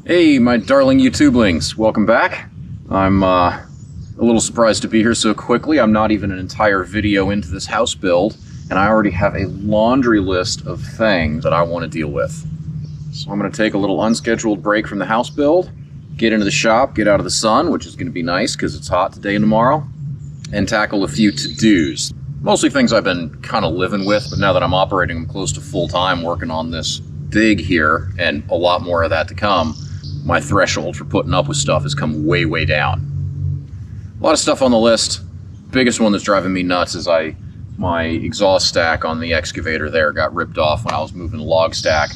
Hey, my darling YouTubelings, welcome back. I'm a little surprised to be here so quickly. I'm not even an entire video into this house build, and I already have a laundry list of things that I want to deal with. So I'm going to take a little unscheduled break from the house build, get into the shop, get out of the sun, which is going to be nice because it's hot today and tomorrow, and tackle a few to-dos. Mostly things I've been kind of living with, but now that I'm operating them close to full-time, working on this dig here, and a lot more of that to come, my threshold for putting up with stuff has come way, way down. A lot of stuff on the list. Biggest one that's driving me nuts is my exhaust stack on the excavator there got ripped off when I was moving the log stack.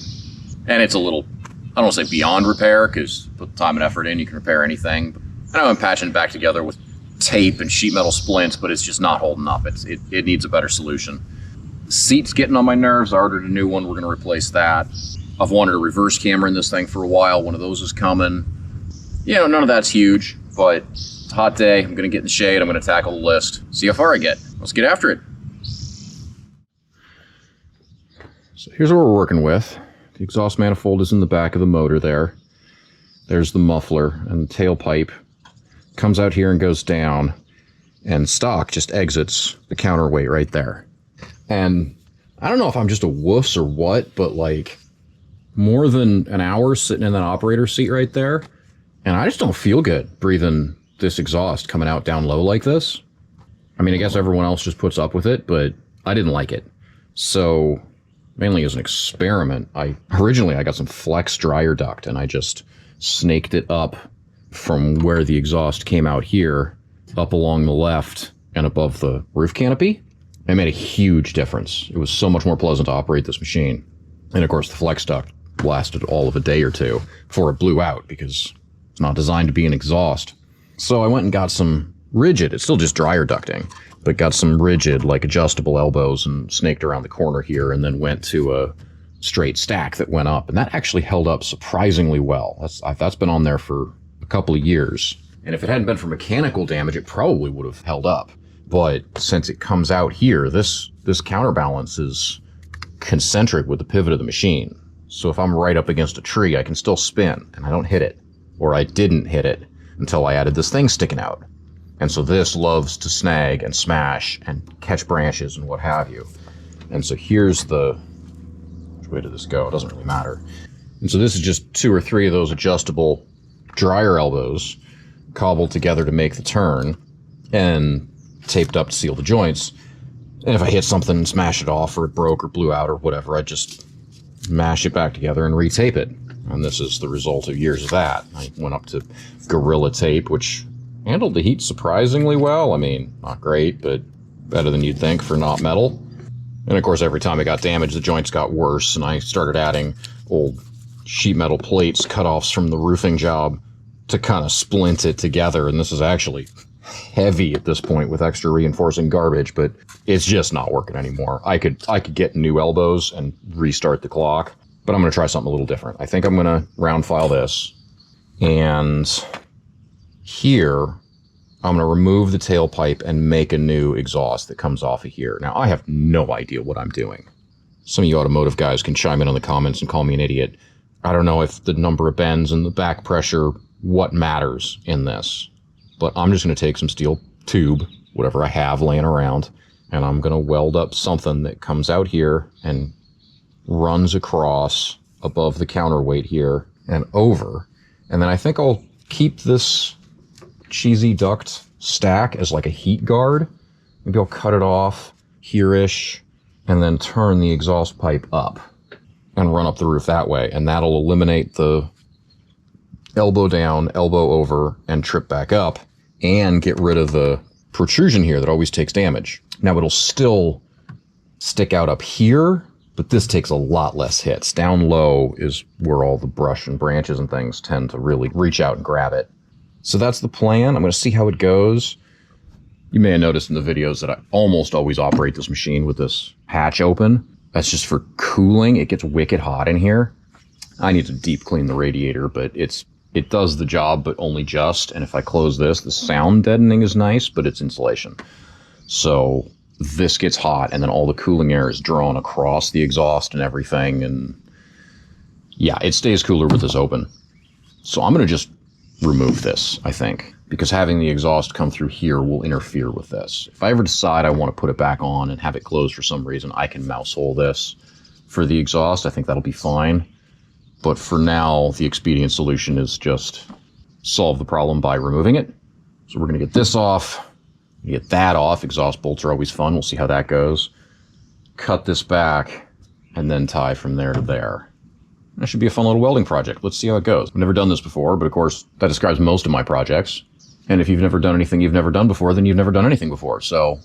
And it's a little, I don't want to say beyond repair, because put the time and effort in, you can repair anything. I know I'm patching it back together with tape and sheet metal splints, but it's just not holding up. It needs a better solution. The seat's getting on my nerves. I ordered a new one. We're going to replace that. I've wanted a reverse camera in this thing for a while. One of those is coming. You know, none of that's huge, but it's a hot day. I'm going to get in the shade. I'm going to tackle the list. See how far I get. Let's get after it. So here's what we're working with. The exhaust manifold is in the back of the motor there. There's the muffler, and the tailpipe comes out here and goes down, and stock just exits the counterweight right there. And I don't know if I'm just a wuss or what, but like, more than an hour sitting in that operator seat right there, and I just don't feel good breathing this exhaust coming out down low like this. I mean, I guess everyone else just puts up with it, but I didn't like it. So, mainly as an experiment, originally I got some flex dryer duct, and I just snaked it up from where the exhaust came out here, up along the left and above the roof canopy. It made a huge difference. It was so much more pleasant to operate this machine. And of course, the flex duct lasted all of a day or two before it blew out because it's not designed to be an exhaust. So I went and got some rigid, it's still just dryer ducting, but got some rigid, like adjustable elbows and snaked around the corner here, and then went to a straight stack that went up, and that actually held up surprisingly well. That's been on there for a couple of years. And if it hadn't been for mechanical damage, it probably would have held up. But since it comes out here, this counterbalance is concentric with the pivot of the machine. So if I'm right up against a tree, I can still spin, and I don't hit it. Or I didn't hit it until I added this thing sticking out. And so this loves to snag and smash and catch branches and what have you. And so here's which way did this go? It doesn't really matter. And so this is just 2 or 3 of those adjustable dryer elbows cobbled together to make the turn and taped up to seal the joints. And if I hit something and smash it off, or it broke or blew out or whatever, I just mash it back together and retape it. And this is the result of years of that. I went up to Gorilla Tape, which handled the heat surprisingly well. I mean, not great, but better than you'd think for not metal. And of course, every time it got damaged, the joints got worse, and I started adding old sheet metal plates, cutoffs from the roofing job, to kind of splint it together. And this is actually heavy at this point with extra reinforcing garbage, but it's just not working anymore. I could get new elbows and restart the clock, but I'm going to try something a little different. I think I'm going to round file this, and here I'm going to remove the tailpipe and make a new exhaust that comes off of here. Now, I have no idea what I'm doing. Some of you automotive guys can chime in the comments and call me an idiot. I don't know if the number of bends and the back pressure, what matters in this. But I'm just going to take some steel tube, whatever I have laying around, and I'm going to weld up something that comes out here and runs across above the counterweight here and over. And then I think I'll keep this cheesy duct stack as like a heat guard. Maybe I'll cut it off here-ish and then turn the exhaust pipe up and run up the roof that way. And that'll eliminate the elbow down, elbow over, and trip back up, and get rid of the protrusion here that always takes damage. Now, it'll still stick out up here, but this takes a lot less hits. Down low is where all the brush and branches and things tend to really reach out and grab it. So that's the plan. I'm going to see how it goes. You may have noticed in the videos that I almost always operate this machine with this hatch open. That's just for cooling. It gets wicked hot in here. I need to deep clean the radiator, but it does the job, but only just. And if I close this, the sound deadening is nice, but it's insulation. So this gets hot, and then all the cooling air is drawn across the exhaust and everything. And yeah, it stays cooler with this open. So I'm going to just remove this, I think, because having the exhaust come through here will interfere with this. If I ever decide I want to put it back on and have it closed for some reason, I can mouse hole this for the exhaust. I think that'll be fine. But for now, the expedient solution is just solve the problem by removing it. So we're going to get this off, get that off. Exhaust bolts are always fun. We'll see how that goes. Cut this back, and then tie from there to there. That should be a fun little welding project. Let's see how it goes. I've never done this before, but of course, that describes most of my projects. And if you've never done anything you've never done before, then you've never done anything before. So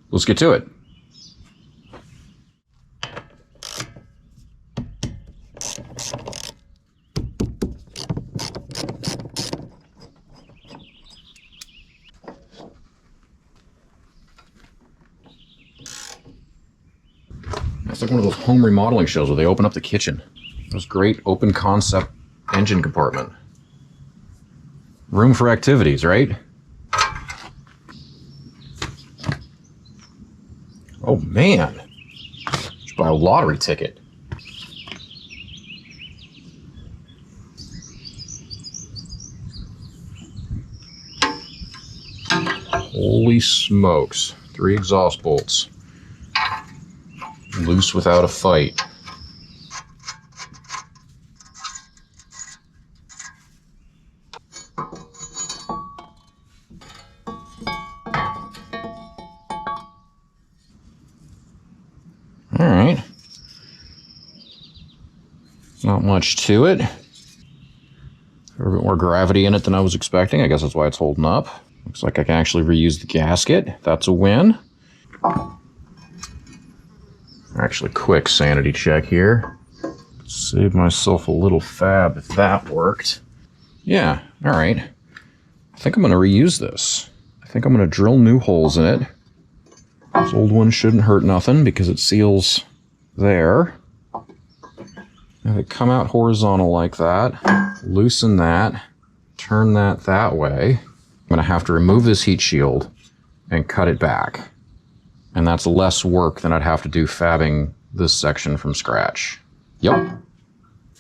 let's get to it. It's like one of those home remodeling shows where they open up the kitchen. Those great open concept engine compartment. Room for activities, right? Oh man, should buy a lottery ticket. Holy smokes, 3 exhaust bolts. Loose without a fight. All right. Not much to it. A bit more gravity in it than I was expecting. I guess that's why it's holding up. Looks like I can actually reuse the gasket. That's a win. Actually, quick sanity check here. Save myself a little fab if that worked. Yeah, all right. I think I'm going to reuse this. I think I'm going to drill new holes in it. This old one shouldn't hurt nothing because it seals there. Have it come out horizontal like that. Loosen that. Turn that way. I'm going to have to remove this heat shield and cut it back. And that's less work than I'd have to do fabbing this section from scratch. Yep,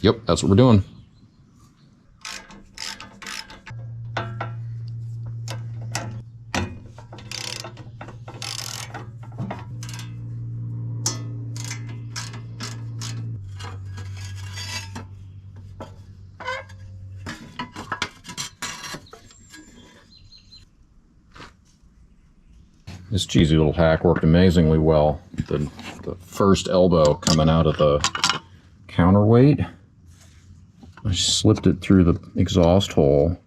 that's what we're doing. This cheesy little hack worked amazingly well. The first elbow coming out of the counterweight, I slipped it through the exhaust hole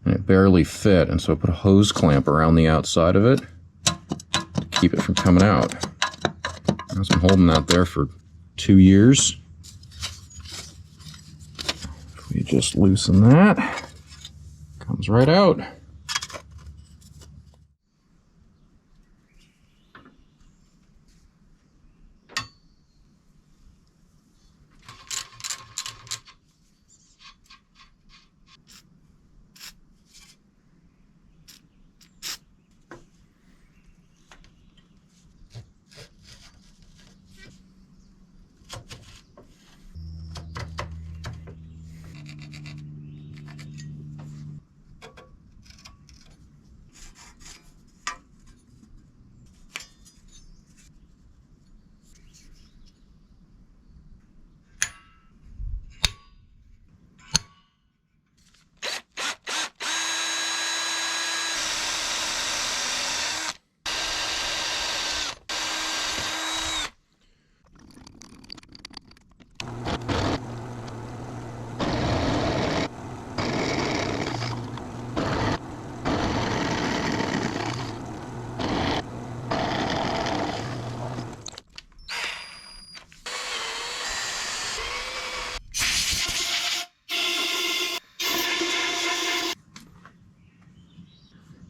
and it barely fit, and so I put a hose clamp around the outside of it to keep it from coming out. I've been holding that there for 2 years. If we just loosen that, comes right out.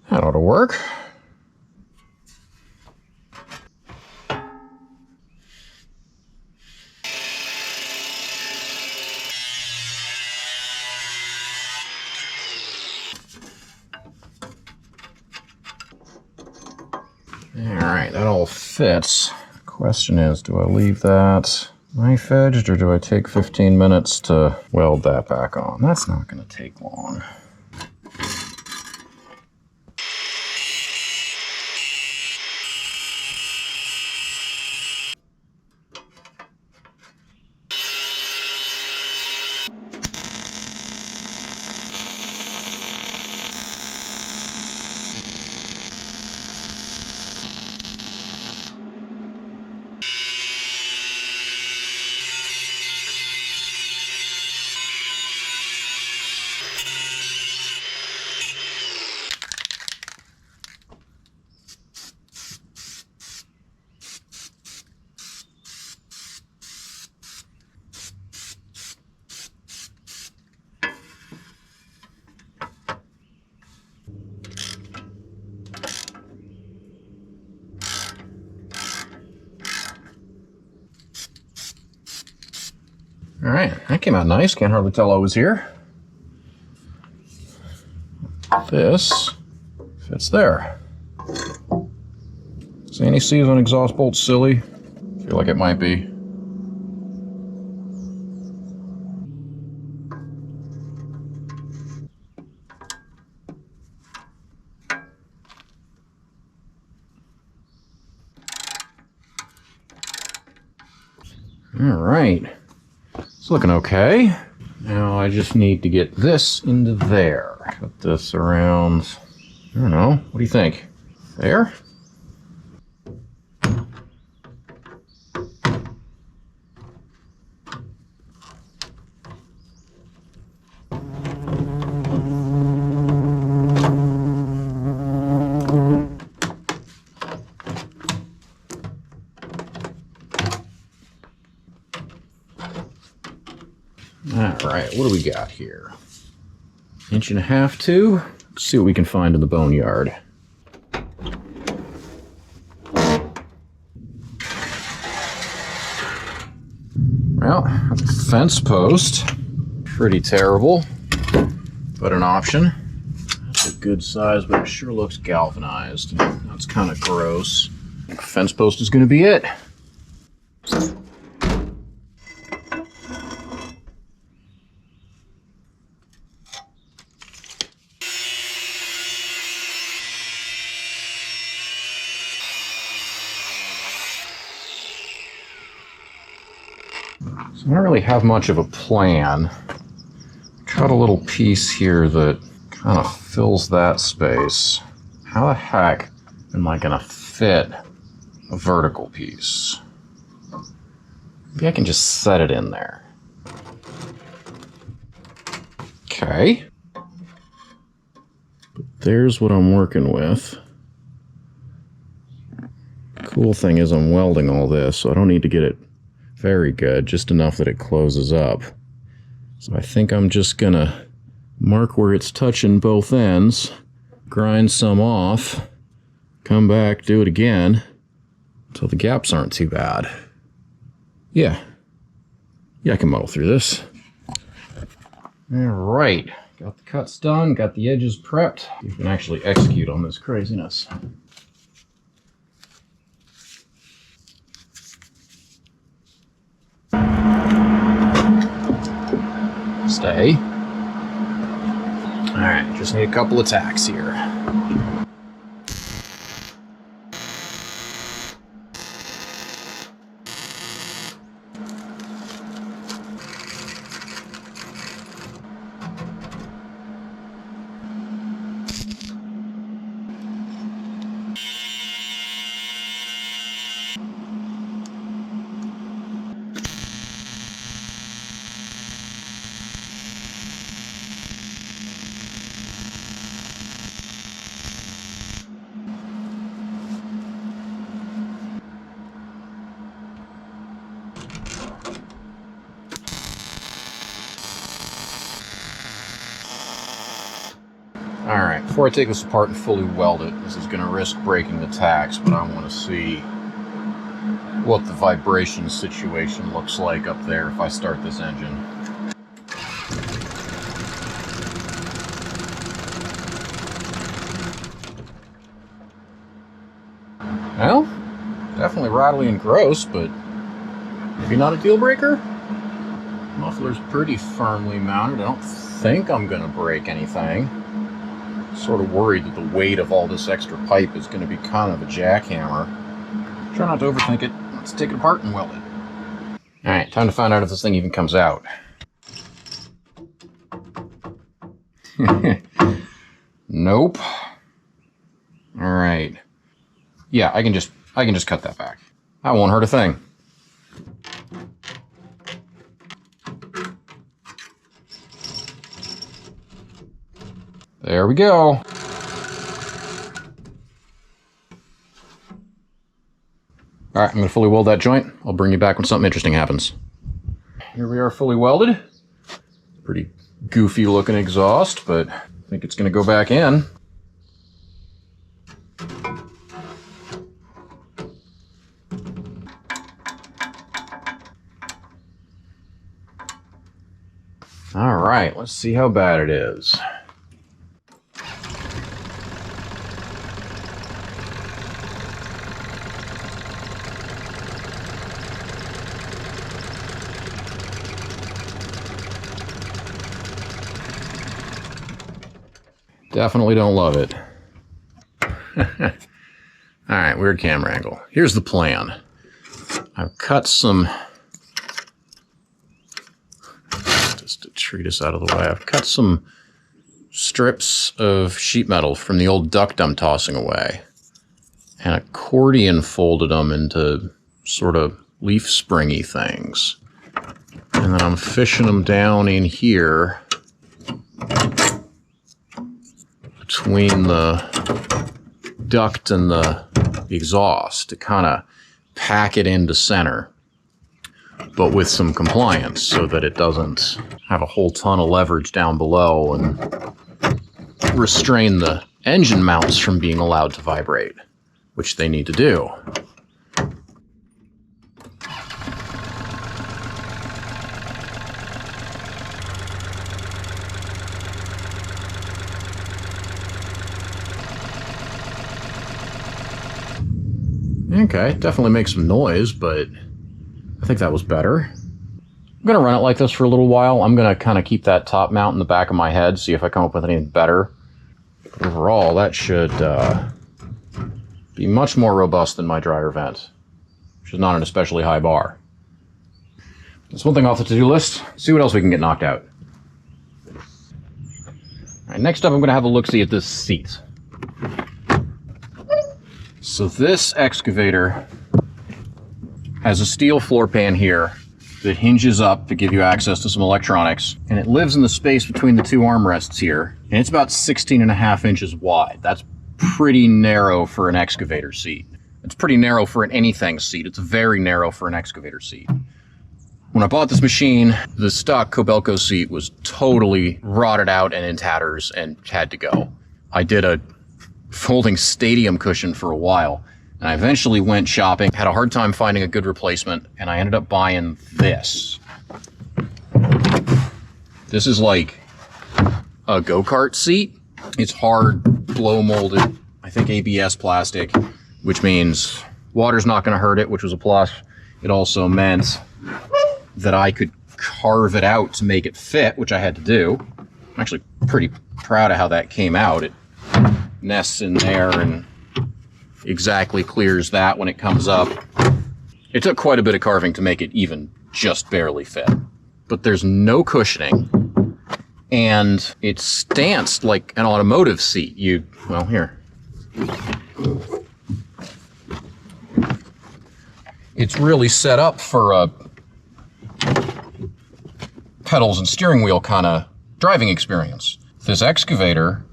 That ought to work. All right, that all fits. Question is, do I leave that knife edged, or do I take 15 minutes to weld that back on? That's not going to take long. All right, that came out nice. Can't hardly tell I was here. This fits there. Is any seas on exhaust bolts silly? I feel like it might be. All right, it's looking okay. Now I just need to get this into there. Cut this around, I don't know, what do you think? There? All right, what do we got here? 1.5 inches, 2. Let's see what we can find in the boneyard. Well, fence post. Pretty terrible, but an option. That's a good size, but it sure looks galvanized. That's kind of gross. Fence post is going to be it. So I don't really have much of a plan. Cut a little piece here that kind of fills that space. How the heck am I going to fit a vertical piece? Maybe I can just set it in there. Okay. But there's what I'm working with. Cool thing is I'm welding all this, so I don't need to get it very good, just enough that it closes up. So I think I'm just gonna mark where it's touching both ends, grind some off, come back, do it again, until the gaps aren't too bad. Yeah, I can muddle through this. All right, got the cuts done, got the edges prepped. You can actually execute on this craziness. Stay. All right, just need a couple of tacks here. Alright, before I take this apart and fully weld it, this is going to risk breaking the tacks, but I want to see what the vibration situation looks like up there if I start this engine. Well, definitely rattly and gross, but Maybe not a deal breaker. Muffler's pretty firmly mounted. I don't think I'm gonna break anything. Sort of worried that the weight of all this extra pipe is gonna be kind of a jackhammer. Try not to overthink it. Let's take it apart and weld it. All right, time to find out if this thing even comes out. Nope. All right. Yeah, I can just cut that back. That won't hurt a thing. There we go. All right, I'm going to fully weld that joint. I'll bring you back when something interesting happens. Here we are fully welded. Pretty goofy looking exhaust, but I think it's going to go back in. All right, let's see how bad it is. Definitely don't love it. All right, weird camera angle. Here's the plan. I've cut some, just to treat us out of the way, I've cut some strips of sheet metal from the old duct I'm tossing away and accordion folded them into sort of leaf springy things. And then I'm fishing them down in here between the duct and the exhaust to kind of pack it into center, but with some compliance so that it doesn't have a whole ton of leverage down below and restrain the engine mounts from being allowed to vibrate, which they need to do. Okay, definitely makes some noise, but I think that was better. I'm going to run it like this for a little while. I'm going to kind of keep that top mount in the back of my head, see if I come up with anything better. But overall, that should be much more robust than my dryer vent, which is not an especially high bar. That's one thing off the to-do list. See what else we can get knocked out. All right, next up, I'm going to have a look-see at this seat. So this excavator has a steel floor pan here that hinges up to give you access to some electronics, and it lives in the space between the two armrests here, and it's about 16.5 inches wide. That's pretty narrow for an excavator seat. It's pretty narrow for an anything seat. It's very narrow for an excavator seat. When I bought this machine, the stock Kobelco seat was totally rotted out and in tatters and had to go. I did a folding stadium cushion for a while, and I eventually went shopping, had a hard time finding a good replacement, and I ended up buying this. This is like a go-kart seat. It's hard, blow molded, I think ABS plastic, which means water's not going to hurt it, which was a plus. It also meant that I could carve it out to make it fit, which I had to do. I'm actually pretty proud of how that came out. It nests in there and exactly clears that when it comes up. It took quite a bit of carving to make it even just barely fit. But there's no cushioning, and it's stanced like an automotive seat. Well, here. It's really set up for a pedals and steering wheel kind of driving experience. This excavator,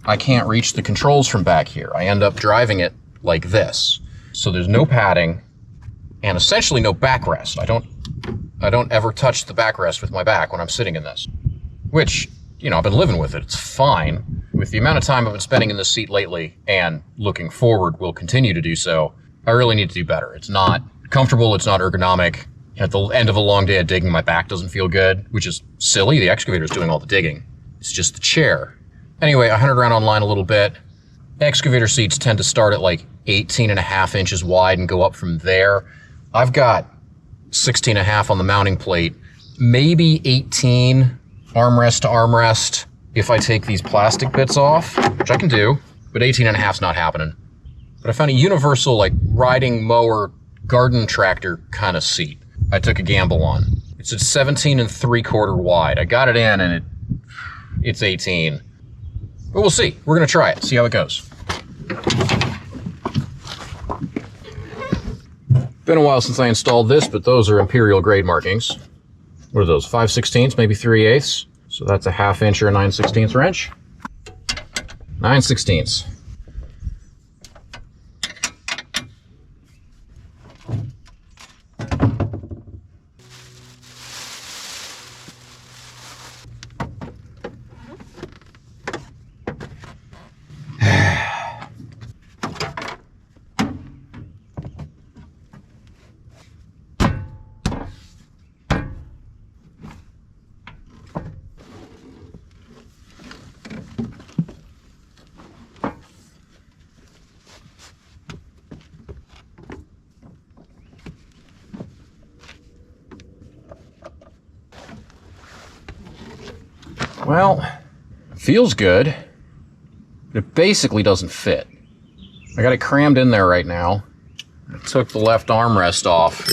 I can't reach the controls from back here. I end up driving it like this. So there's no padding and essentially no backrest. I don't ever touch the backrest with my back when I'm sitting in this, which, you know, I've been living with it. It's fine. With the amount of time I've been spending in this seat lately and looking forward will continue to do so, I really need to do better. It's not comfortable. It's not ergonomic. At the end of a long day of digging, my back doesn't feel good, which is silly. The excavator's doing all the digging. It's just the chair. Anyway, I hunted around online a little bit. Excavator seats tend to start at like 18.5 inches wide and go up from there. I've got 16.5 on the mounting plate, maybe 18 armrest to armrest if I take these plastic bits off, which I can do, but 18.5's not happening. But I found a universal, like, riding mower, garden tractor kind of seat I took a gamble on. It's at 17.75 wide. I got it in and it's 18. But we'll see. We're gonna try it, see how it goes. Been a while since I installed this, but those are imperial grade markings. What are those, 5/16, maybe 3/8? So that's a 1/2 inch or a 9/16 wrench. 9/16. Well, it feels good, but it basically doesn't fit. I got it crammed in there right now. I took the left armrest off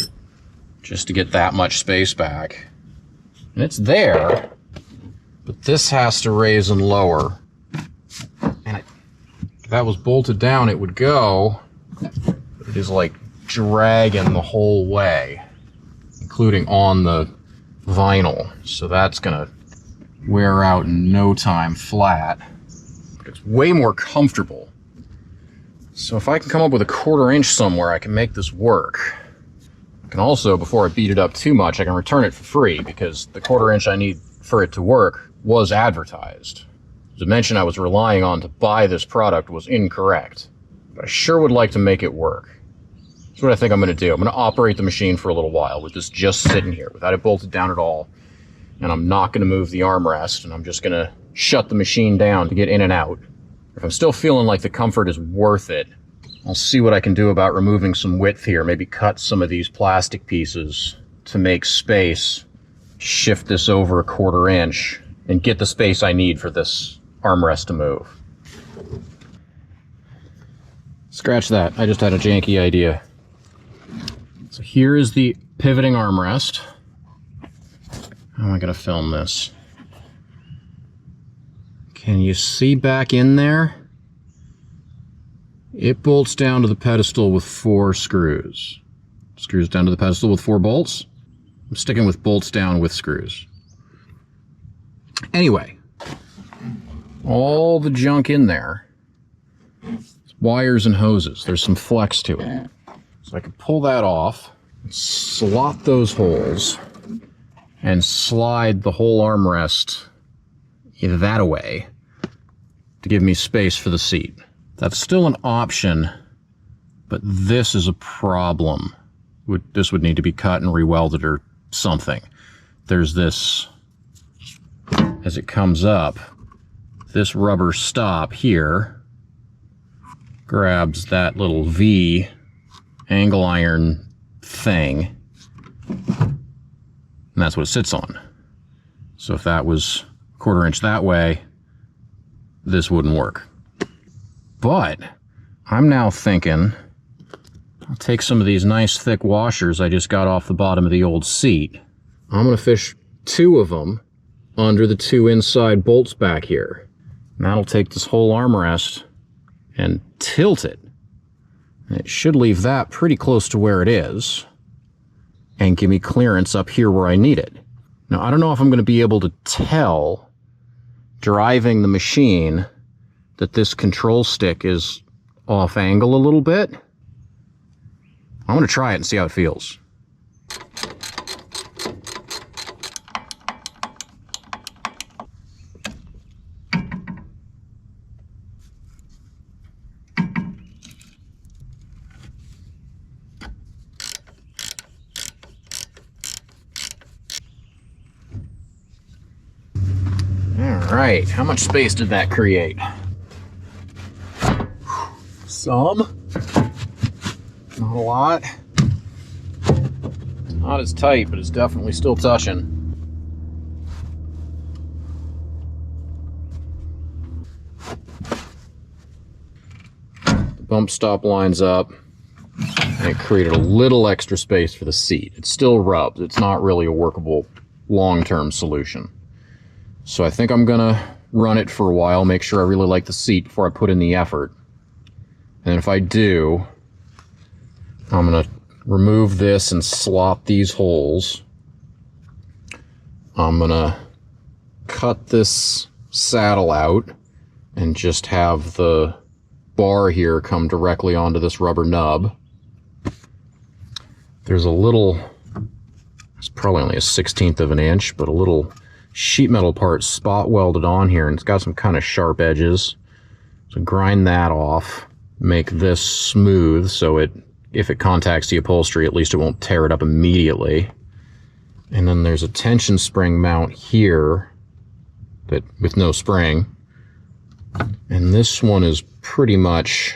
just to get that much space back. And it's there, but this has to raise and lower. And if that was bolted down, it would go, but it is like dragging the whole way, including on the vinyl. So that's gonna wear out in no time flat, but it's way more comfortable. So if I can come up with a 1/4 inch somewhere, I can make this work. I can also, before I beat it up too much, I can return it for free because the 1/4 inch I need for it to work was advertised. The dimension I was relying on to buy this product was incorrect, but I sure would like to make it work. That's what I think I'm gonna do. I'm gonna operate the machine for a little while with this just sitting here without it bolted down at all. And I'm not going to move the armrest, and I'm just going to shut the machine down to get in and out. If I'm still feeling like the comfort is worth it, I'll see what I can do about removing some width here, maybe cut some of these plastic pieces to make space, shift this over a 1/4 inch, and get the space I need for this armrest to move. Scratch that, I just had a janky idea. So here is the pivoting armrest. How am I going to film this? Can you see back in there? It bolts down to the pedestal with 4 screws. Screws down to the pedestal with 4 bolts. I'm sticking with bolts down with screws. Anyway, all the junk in there, wires and hoses, there's some flex to it. So I can pull that off, slot those holes, and slide the whole armrest either that away to give me space for the seat. That's still an option, but this is a problem. This would need to be cut and re-welded or something. There's this, as it comes up, this rubber stop here grabs that little V angle iron thing, and that's what it sits on. So if that was 1/4 inch that way, this wouldn't work. But I'm now thinking I'll take some of these nice thick washers I just got off the bottom of the old seat. I'm going to fish 2 of them under the 2 inside bolts back here. And that'll take this whole armrest and tilt it. And it should leave that pretty close to where it is, and give me clearance up here where I need it. Now, I don't know if I'm going to be able to tell driving the machine that this control stick is off angle a little bit. I'm going to try it and see how it feels. Alright, how much space did that create? Some. Not a lot. Not as tight, but it's definitely still touching. The bump stop lines up, and it created a little extra space for the seat. It still rubs. It's not really a workable long-term solution. So I think I'm gonna run it for a while, make sure I really like the seat before I put in the effort. And if I do, I'm gonna remove this and slot these holes. I'm gonna cut this saddle out and just have the bar here come directly onto this rubber nub. There's a little, it's probably only a 1/16 of an inch, but a little sheet metal part spot welded on here, and it's got some kind of sharp edges. So grind that off, make this smooth so it, if it contacts the upholstery, at least it won't tear it up immediately. And then there's a tension spring mount here that with no spring. And this one is pretty much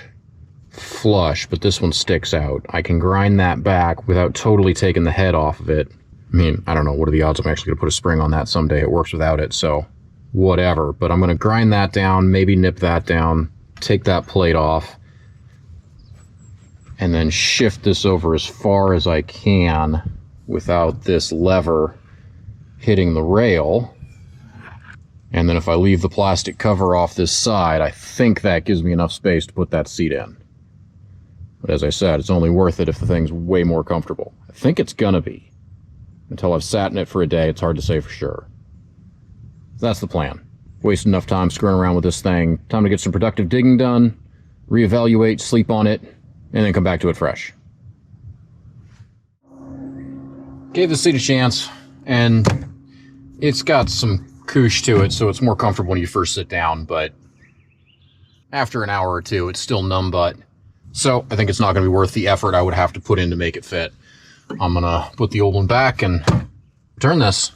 flush, but this one sticks out. I can grind that back without totally taking the head off of it. I mean, I don't know, what are the odds I'm actually gonna put a spring on that someday? It works without it, so whatever. But I'm gonna grind that down, maybe nip that down, take that plate off, and then shift this over as far as I can without this lever hitting the rail. And then if I leave the plastic cover off this side, I think that gives me enough space to put that seat in. But as I said, it's only worth it if the thing's way more comfortable. I think it's gonna be. Until I've sat in it for a day, it's hard to say for sure. That's the plan. Wasted enough time screwing around with this thing. Time to get some productive digging done, reevaluate, sleep on it, and then come back to it fresh. Gave the seat a chance, and it's got some coosh to it, so it's more comfortable when you first sit down, but after an hour or two, it's still numb butt. So I think it's not going to be worth the effort I would have to put in to make it fit. I'm going to put the old one back and turn this.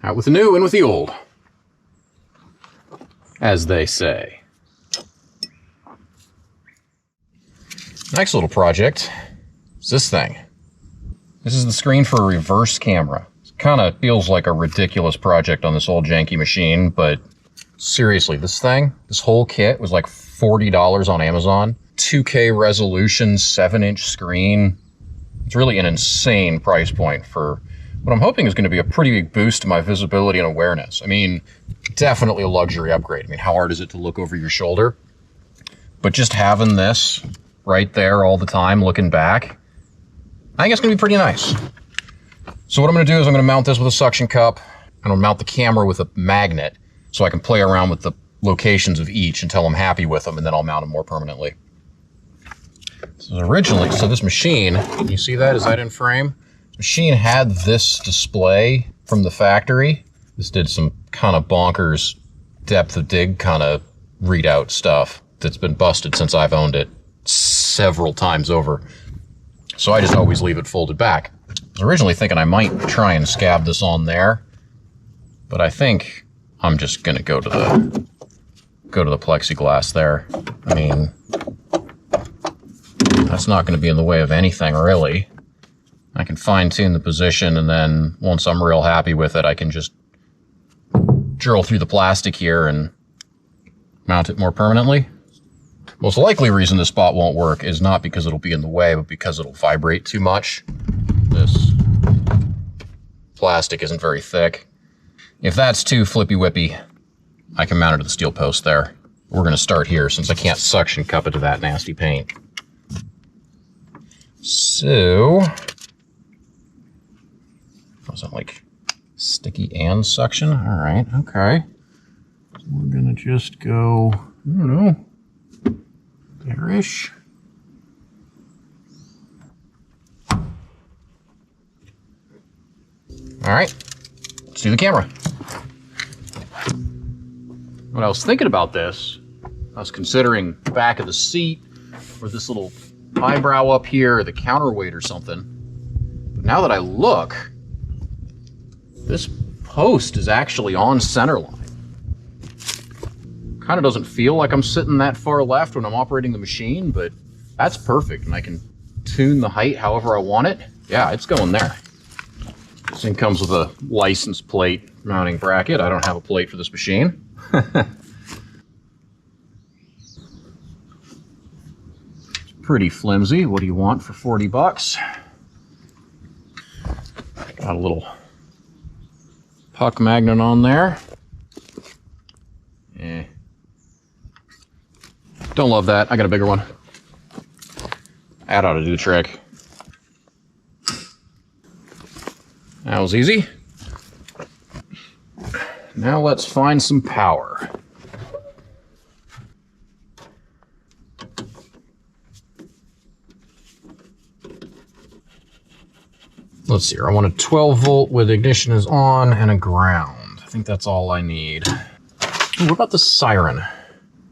Out with the new, in with the old, as they say. Next little project is this thing. This is the screen for a reverse camera. It kind of feels like a ridiculous project on this old janky machine, but seriously, this thing, this whole kit was like $40 on Amazon. 2K resolution, 7-inch screen. It's really an insane price point for what I'm hoping is going to be a pretty big boost to my visibility and awareness. I mean, definitely a luxury upgrade. I mean, how hard is it to look over your shoulder? But just having this right there all the time, looking back, I think it's going to be pretty nice. So what I'm going to do is I'm going to mount this with a suction cup, and I'll mount the camera with a magnet so I can play around with the locations of each until I'm happy with them, and then I'll mount them more permanently. So originally, this machine, can you see that? Is that in frame? Machine had this display from the factory. This did some kind of bonkers depth of dig kind of readout stuff that's been busted since I've owned it several times over. So I just always leave it folded back. I was originally thinking I might try and scab this on there, but I think I'm just gonna go to the plexiglass there. I mean, that's not gonna be in the way of anything really. I can fine-tune the position, and then once I'm real happy with it, I can just drill through the plastic here and mount it more permanently. Most likely reason this spot won't work is not because it'll be in the way, but because it'll vibrate too much. This plastic isn't very thick. If that's too flippy-whippy, I can mount it to the steel post there. We're going to start here since I can't suction cup it to that nasty paint. So wasn't like sticky and suction. All right, okay. So we're gonna just go, I don't know, there-ish. All right, let's do the camera. When I was thinking about this, I was considering back of the seat or this little eyebrow up here, or the counterweight or something. But now that I look, this post is actually on center line. Kind of doesn't feel like I'm sitting that far left when I'm operating the machine, but that's perfect, and I can tune the height however I want it. Yeah, it's going there. This thing comes with a license plate mounting bracket. I don't have a plate for this machine. It's pretty flimsy. What do you want for 40 bucks? Got a little puck magnet on there. Don't love that. I got a bigger one. That ought to do the trick. That was easy. Now let's find some power. Let's see here. I want a 12 volt with ignition is on and a ground. I think that's all I need. Ooh, what about the siren?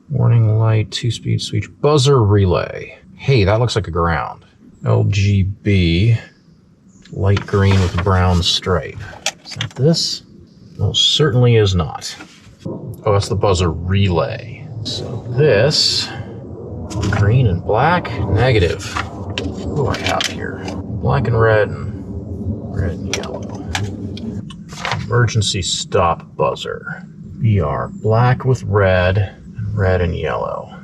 Warning light, 2-speed switch, buzzer relay. Hey, that looks like a ground. LGB, light green with a brown stripe. Is that this? No, certainly is not. Oh, that's the buzzer relay. So this, green and black, negative. What do I have here? Black and red and yellow. Emergency stop buzzer. BR, black with red and yellow.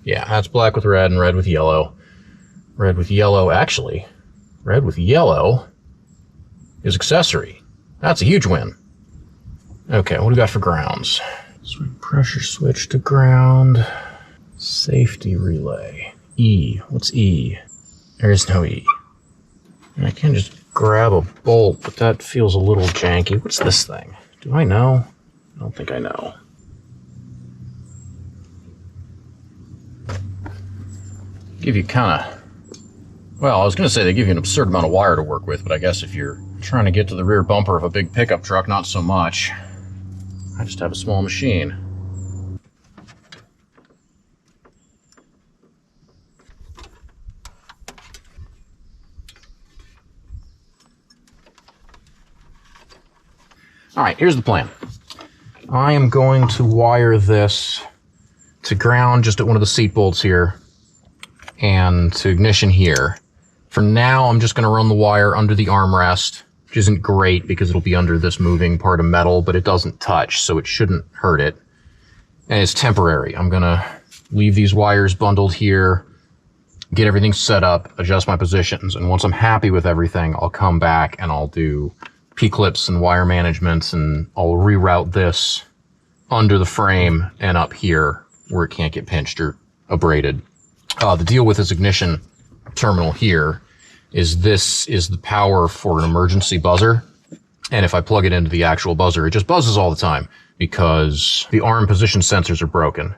Yeah, that's black with red and red with yellow. Red with yellow, actually, red with yellow is accessory. That's a huge win. Okay, what do we got for grounds? Swing pressure switch to ground. Safety relay. E. What's E? There is no E. And I can just grab a bolt, but that feels a little janky. What's this thing? Do I know? I don't think I know. Give you kind of, well, I was going to say they give you an absurd amount of wire to work with, but I guess if you're trying to get to the rear bumper of a big pickup truck, not so much. I just have a small machine. All right, here's the plan. I am going to wire this to ground just at one of the seat bolts here and to ignition here. For now, I'm just going to run the wire under the armrest, which isn't great because it'll be under this moving part of metal, but it doesn't touch, so it shouldn't hurt it. And it's temporary. I'm going to leave these wires bundled here, get everything set up, adjust my positions, and once I'm happy with everything, I'll come back and I'll do P-clips and wire management, and I'll reroute this under the frame and up here where it can't get pinched or abraded. The deal with this ignition terminal here is this is the power for an emergency buzzer. And if I plug it into the actual buzzer, it just buzzes all the time because the arm position sensors are broken.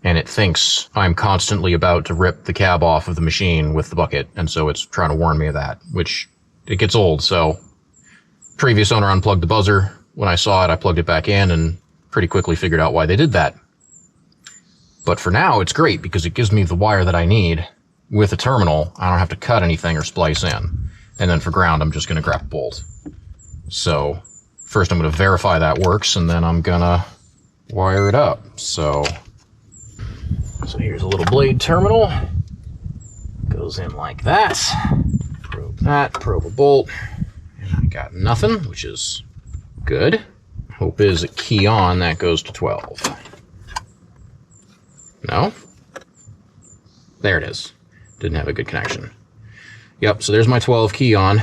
And it thinks I'm constantly about to rip the cab off of the machine with the bucket. And so it's trying to warn me of that, which it gets old. So previous owner unplugged the buzzer. When I saw it, I plugged it back in and pretty quickly figured out why they did that. But for now, it's great because it gives me the wire that I need with a terminal. I don't have to cut anything or splice in. And then for ground, I'm just going to grab a bolt. So first I'm going to verify that works, and then I'm going to wire it up. So here's a little blade terminal. Goes in like that. Probe a bolt. And I got nothing, which is good. Hope is a key on, that goes to 12. No? There it is. Didn't have a good connection. Yep, so there's my 12 key on.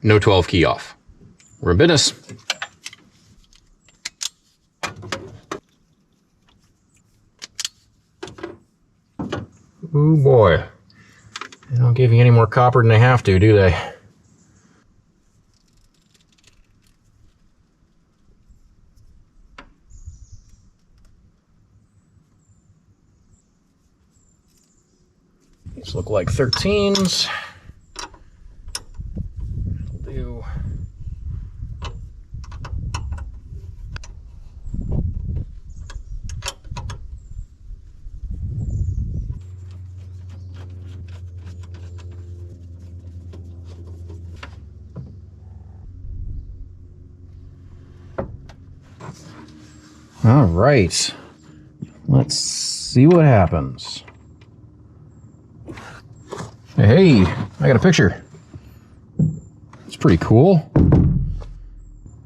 No 12 key off. We're in business. Ooh boy. They don't give you any more copper than they have to, do they? These look like 13s. All right. Let's see what happens. Hey, I got a picture. It's pretty cool.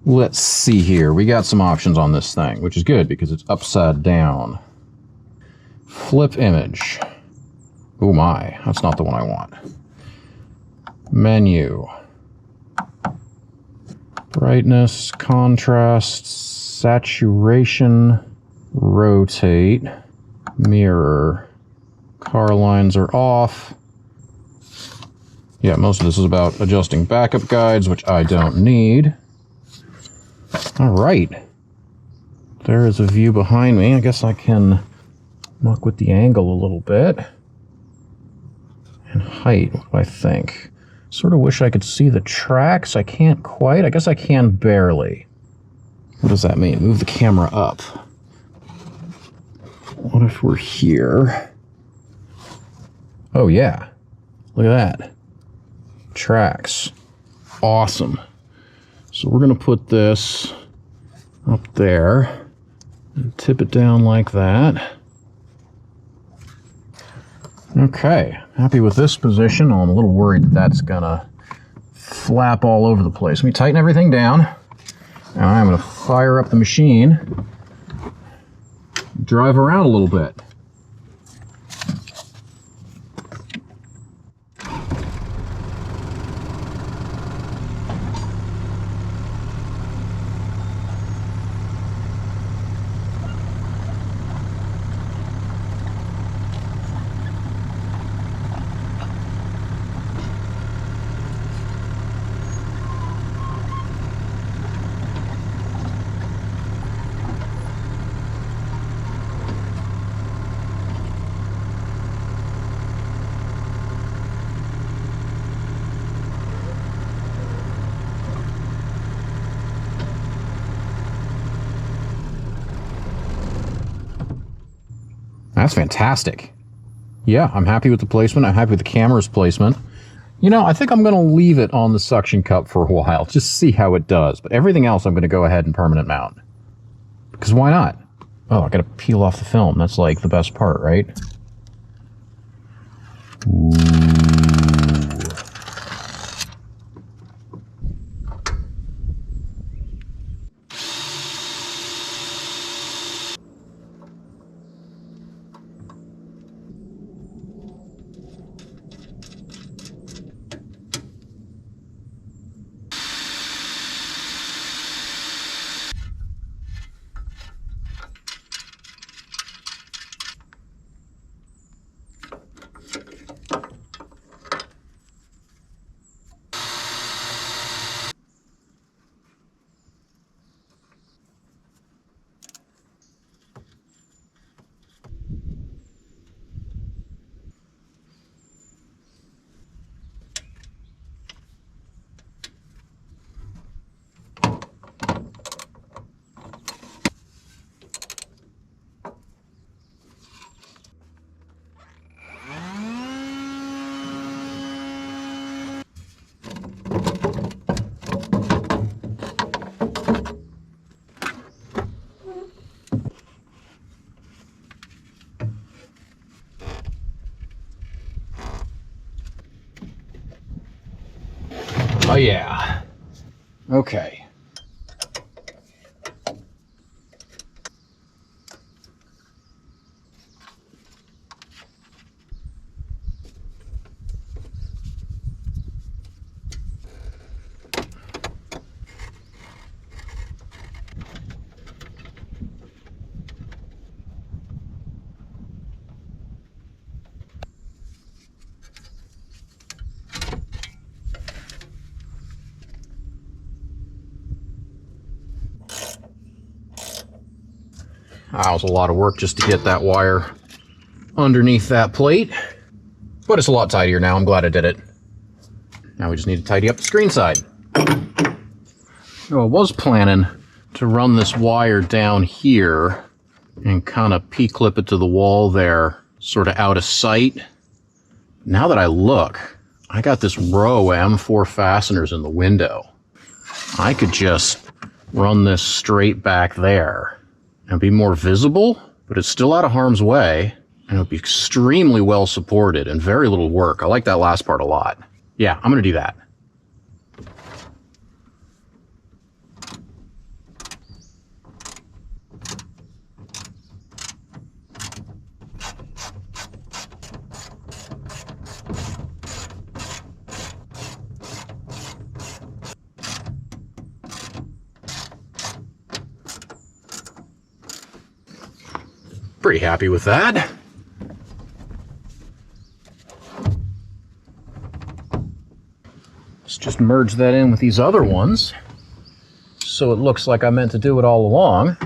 Let's see here. We got some options on this thing, which is good because it's upside down. Flip image. Oh my, that's not the one I want. Menu. Brightness, contrast, saturation, rotate, mirror. Car lines are off. Yeah, most of this is about adjusting backup guides, which I don't need. All right. There is a view behind me. I guess I can muck with the angle a little bit. And height, what do I think? Sort of wish I could see the tracks. I can't quite. I guess I can barely. What does that mean? Move the camera up. What if we're here? Oh yeah. Look at that. Tracks. Awesome. So we're going to put this up there and tip it down like that. Okay, happy with this position. I'm a little worried that that's going to flap all over the place. Let me tighten everything down. And I'm going to fire up the machine, drive around a little bit. That's fantastic. Yeah, I'm happy with the placement. I'm happy with the camera's placement. You know, I think I'm going to leave it on the suction cup for a while, just see how it does. But everything else I'm going to go ahead and permanent mount. Because why not? Oh, I got to peel off the film. That's like the best part, right? Ooh. Oh yeah. Okay. That was a lot of work just to get that wire underneath that plate, but it's a lot tidier now. I'm glad I did it. Now we just need to tidy up the screen side. So I was planning to run this wire down here and kind of P-clip it to the wall there, sort of out of sight. Now that I look, I got this row of M4 fasteners in the window. I could just run this straight back there and be more visible, but it's still out of harm's way, and it'll be extremely well supported and very little work. I like that last part a lot. Yeah, I'm gonna do that. Pretty happy with that. Let's just merge that in with these other ones so it looks like I meant to do it all along.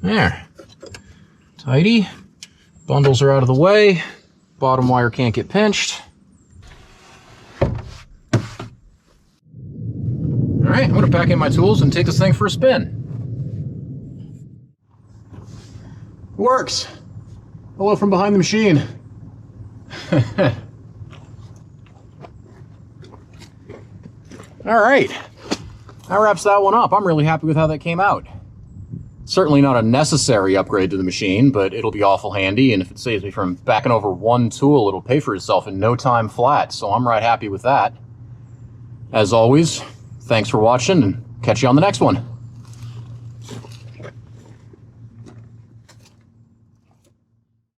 There. Tidy. Bundles are out of the way. Bottom wire can't get pinched. All right, I'm gonna pack in my tools and take this thing for a spin. It works. Hello from behind the machine. All right, that wraps that one up. I'm really happy with how that came out. Certainly not a necessary upgrade to the machine, but it'll be awful handy, and if it saves me from backing over one tool, it'll pay for itself in no time flat, so I'm right happy with that. As always, thanks for watching, and catch you on the next one.